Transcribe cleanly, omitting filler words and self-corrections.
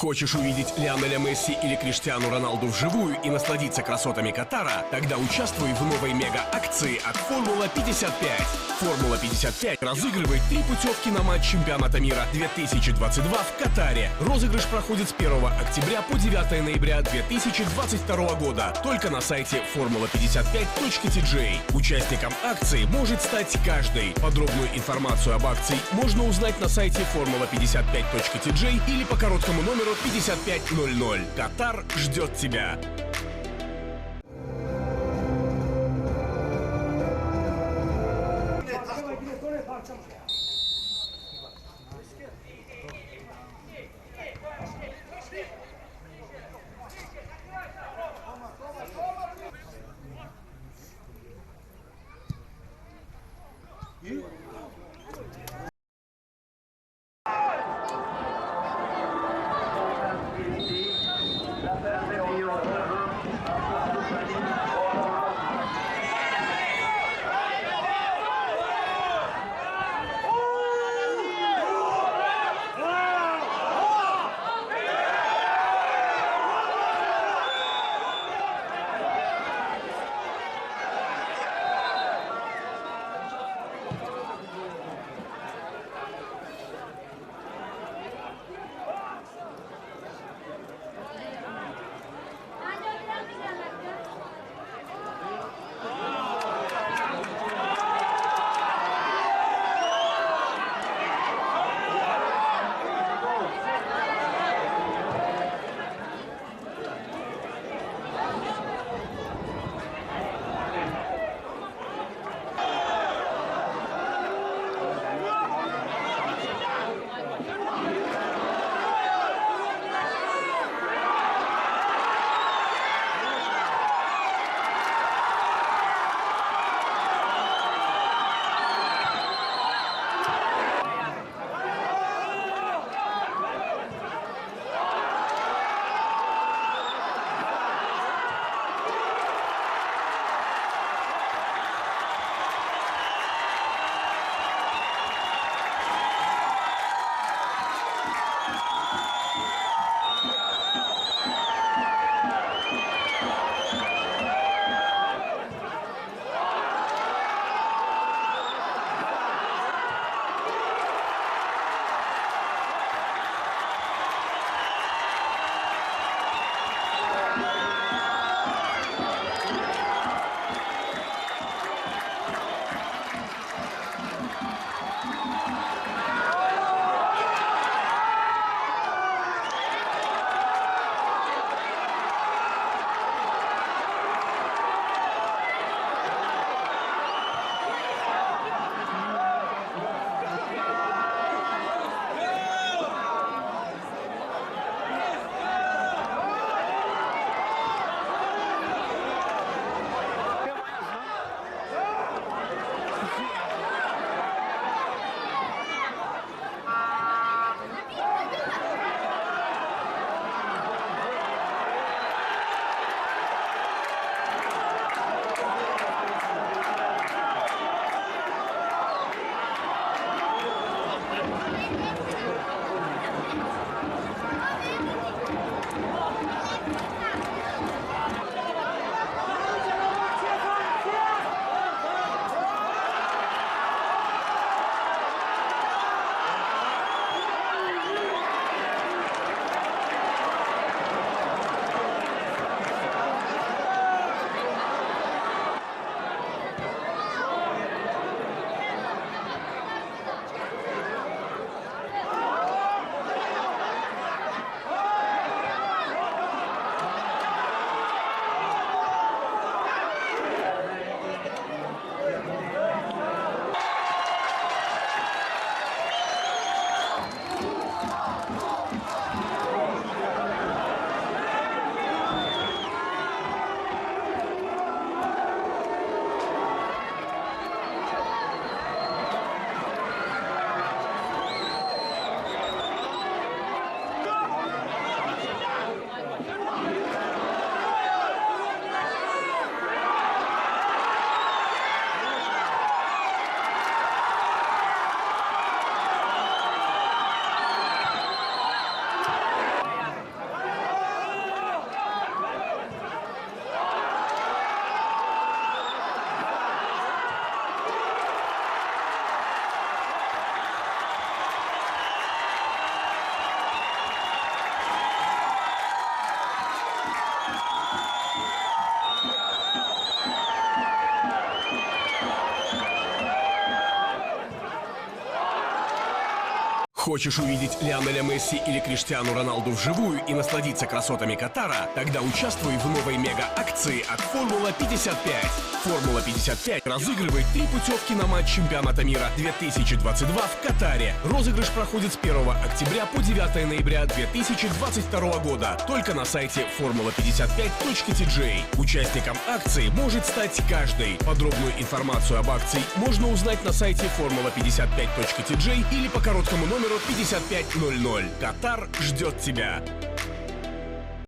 Хочешь увидеть Лионеля Месси или Криштиану Роналду вживую и насладиться красотами Катара? Тогда участвуй в новой мега-акции от Формула 55. Формула 55 разыгрывает 3 путевки на матч чемпионата мира 2022 в Катаре. Розыгрыш проходит с 1 октября по 9 ноября 2022 года. Только на сайте formula55.tj. Участником акции может стать каждый. Подробную информацию об акции можно узнать на сайте formula55.tj или по короткому номеру 5500. Катар ждет тебя. La Хочешь увидеть Лионеля Месси или Криштиану Роналду вживую и насладиться красотами Катара? Тогда участвуй в новой мега-акции от Формула 55. Формула 55 разыгрывает 3 путевки на матч чемпионата мира 2022 в Катаре. Розыгрыш проходит с 1 октября по 9 ноября 2022 года. Только на сайте formula55.tj. Участником акции может стать каждый. Подробную информацию об акции можно узнать на сайте formula55.tj или по короткому номеру 5500. Катар ждет тебя.